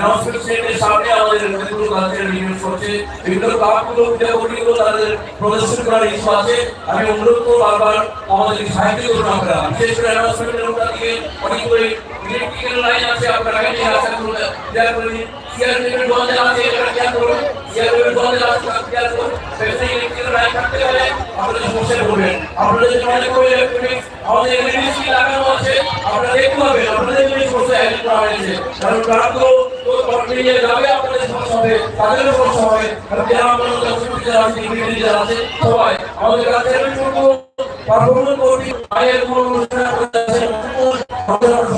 Announcement সেটের সামনে আমাদের অনেকগুলো কালচারাল ইভেন্ট করছে, বিভিন্ন ক্লাবগুলো উদ্যোগগুলো তাদের প্রদর্শন করার ইচ্ছা আছে। আমি অনুরোধ করবো বারবার আমাদের সাহায্য করুন। আমরা বিশেষ করে অ্যানাউন্সমেন্টের ওটা দিয়ে অনেকগুলো ইলেকট্রিক্যাল লাইন আছে, আপনারা আগে নিয়ে আসা করুন, ক্লিয়ার করে নিন। সিআরপিএফের বন্ধে আছে, এটা ক্লিয়ার করুন। সিআরপিএফের বন্ধে আছে, ক্লিয়ার করুন। সেখানে ইলেকট্রিক্যাল লাইন থাকতে গেলে আপনারা সমস্যায় পড়বেন। আপনারা যদি মনে করেন ইলেকট্রনিক্স আমাদের এমএনসি লাগানো আছে, আপনারা দেখতে পাবেন আপনাদের জন্য সমস্যা হ্যান্ডেল করা হয়েছে। কারণ তারা তো কর্মীরা যাবে, আপনাদের সমস্যা হবে, তাদেরও সমস্যা হবে। কারণ যারা আমাদের যারা আছে, যারা আছে সবাই আমাদের কাছে পারফরমেন্স করতে আয়ের কোনো